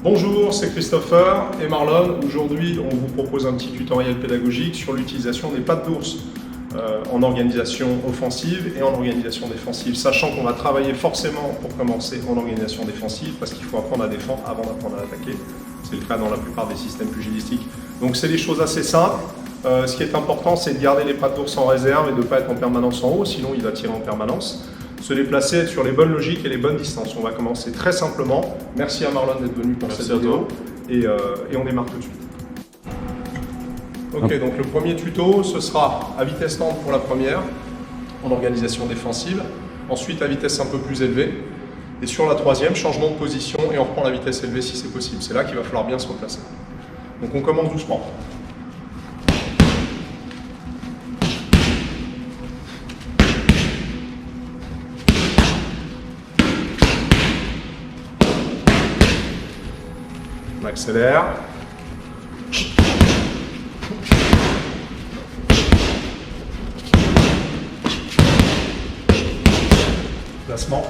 Bonjour, c'est Christopher et Marlon. Aujourd'hui, on vous propose un petit tutoriel pédagogique sur l'utilisation des pattes d'ours en organisation offensive et en organisation défensive, sachant qu'on va travailler forcément pour commencer en organisation défensive parce qu'il faut apprendre à défendre avant d'apprendre à attaquer. C'est le cas dans la plupart des systèmes pugilistiques. Donc c'est des choses assez simples. Ce qui est important, c'est de garder les pattes d'ours en réserve et de ne pas être en permanence en haut, sinon il va tirer en permanence. Se déplacer, être sur les bonnes logiques et les bonnes distances. On va commencer très simplement. Merci à Marlon d'être venu pour cette vidéo et on démarre tout de suite. Ok, donc le premier tuto, ce sera à vitesse lente pour la première, en organisation défensive. Ensuite à vitesse un peu plus élevée. Et sur la troisième, changement de position et on reprend la vitesse élevée si c'est possible. C'est là qu'il va falloir bien se replacer. Donc on commence doucement. On accélère. Placement.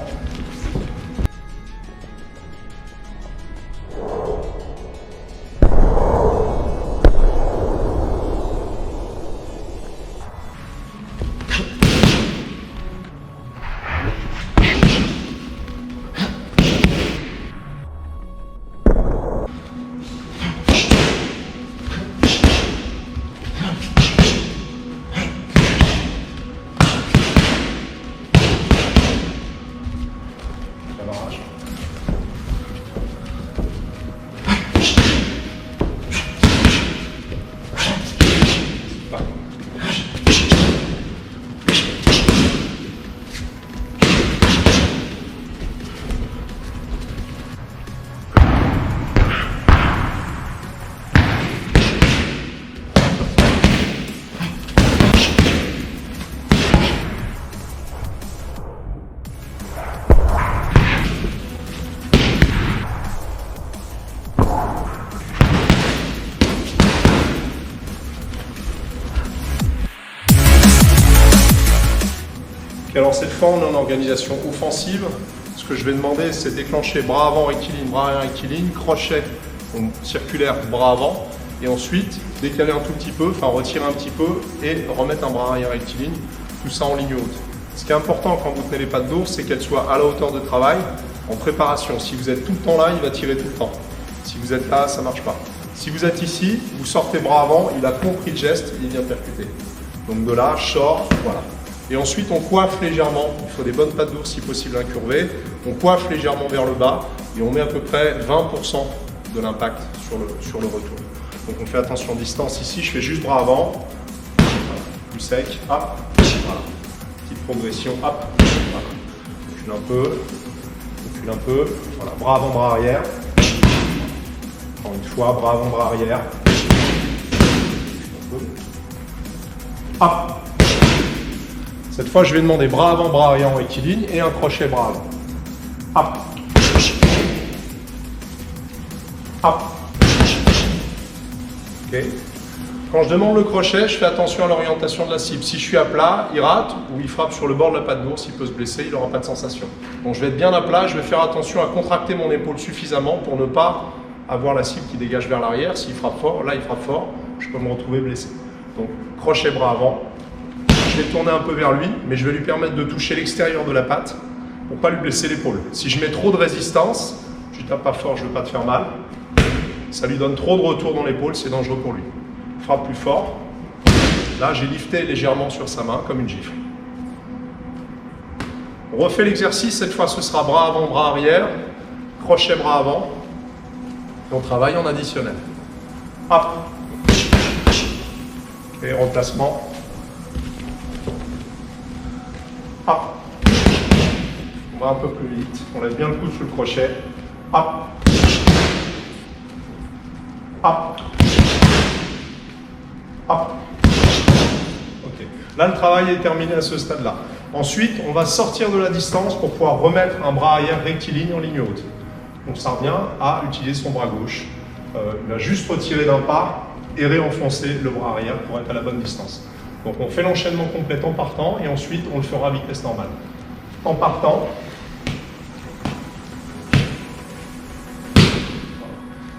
Alors cette fois, on est en organisation offensive. Ce que je vais demander, c'est déclencher bras avant rectiligne, bras arrière rectiligne, crochet donc circulaire, bras avant, et ensuite décaler un tout petit peu, enfin retirer un petit peu et remettre un bras arrière rectiligne, tout ça en ligne haute. Ce qui est important quand vous tenez les pattes d'ours, c'est qu'elles soient à la hauteur de travail, en préparation. Si vous êtes tout le temps là, il va tirer tout le temps. Si vous êtes là, ça ne marche pas. Si vous êtes ici, vous sortez bras avant, il a compris le geste, il vient percuter. Donc de là, je sors, voilà. Et ensuite, on coiffe légèrement. Il faut des bonnes pattes d'ours, si possible incurvées. On coiffe légèrement vers le bas et on met à peu près 20% de l'impact sur le retour. Donc on fait attention distance ici. Je fais juste bras avant, plus sec, hop, voilà. Petite progression, hop, voilà. Recule un peu, voilà. Bras avant, bras arrière. Encore une fois, bras avant, bras arrière. Hop. Cette fois, je vais demander bras avant, bras arrière en rectiligne et un crochet bras avant. Hop. Hop. Ok. Quand je demande le crochet, je fais attention à l'orientation de la cible. Si je suis à plat, il rate ou il frappe sur le bord de la patte d'ours, il peut se blesser, il n'aura pas de sensation. Donc je vais être bien à plat, je vais faire attention à contracter mon épaule suffisamment pour ne pas avoir la cible qui dégage vers l'arrière. S'il frappe fort, là il frappe fort, je peux me retrouver blessé. Donc crochet bras avant. Je vais tourner un peu vers lui, mais je vais lui permettre de toucher l'extérieur de la patte pour ne pas lui blesser l'épaule. Si je mets trop de résistance, tu tapes pas fort, je ne veux pas te faire mal. Ça lui donne trop de retour dans l'épaule, c'est dangereux pour lui. Frappe plus fort. Là, j'ai lifté légèrement sur sa main, comme une gifle. On refait l'exercice, cette fois ce sera bras avant, bras arrière, crochet bras avant. Et on travaille en additionnel. Hop. Et remplacement. Hop. On va un peu plus vite. On lève bien le coude sur le crochet. Hop. Hop. Hop. Ok. Là, le travail est terminé à ce stade-là. Ensuite, on va sortir de la distance pour pouvoir remettre un bras arrière rectiligne en ligne haute. Donc ça revient à utiliser son bras gauche. Il va juste retirer d'un pas et réenfoncer le bras arrière pour être à la bonne distance. Donc on fait l'enchaînement complet en partant et ensuite on le fera à vitesse normale. En partant,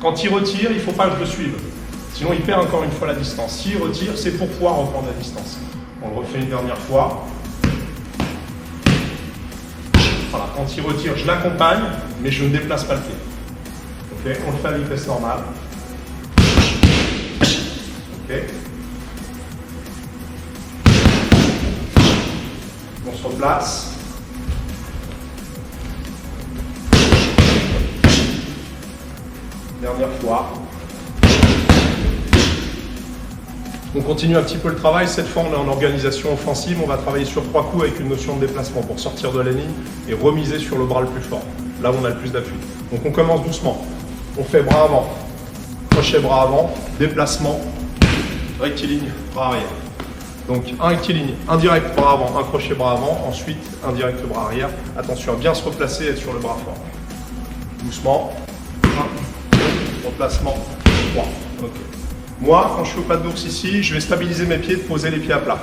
Quand il retire, il ne faut pas que je le suive. Sinon, il perd encore une fois la distance. S'il retire, c'est pour pouvoir reprendre la distance. On le refait une dernière fois. Voilà, quand il retire, je l'accompagne, mais je ne déplace pas le pied. Okay, on le fait à vitesse normale. Okay. On se replace. Dernière fois. On continue un petit peu le travail. Cette fois, on est en organisation offensive. On va travailler sur 3 coups avec une notion de déplacement pour sortir de la ligne et remiser sur le bras le plus fort. Là où on a le plus d'appui. Donc on commence doucement. On fait bras avant, crochet bras avant, déplacement, rectiligne, bras arrière. Donc un rectiligne, un direct bras avant, un crochet bras avant, ensuite un direct bras arrière. Attention à bien se replacer et être sur le bras fort. Doucement. 1, replacement, 3. Ok. Moi, quand je suis au pas de d'ours ici, je vais stabiliser mes pieds, de poser les pieds à plat.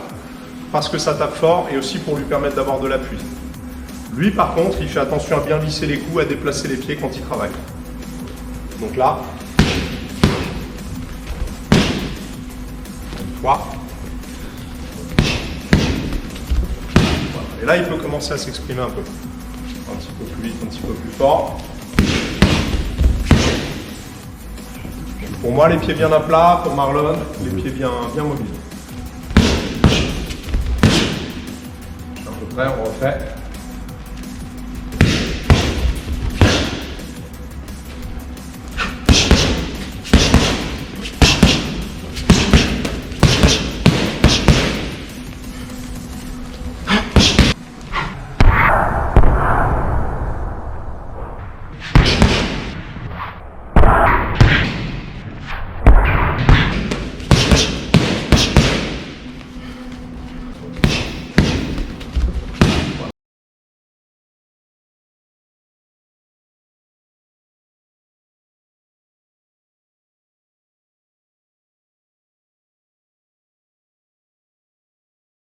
Parce que ça tape fort et aussi pour lui permettre d'avoir de l'appui. Lui, par contre, il fait attention à bien visser les coudes, à déplacer les pieds quand il travaille. Donc là, une fois. Voilà. Et là, il peut commencer à s'exprimer un peu. Un petit peu plus vite, un petit peu plus fort. Pour moi, les pieds bien à plat. Pour Marlon, les pieds bien mobiles. À peu près, on refait.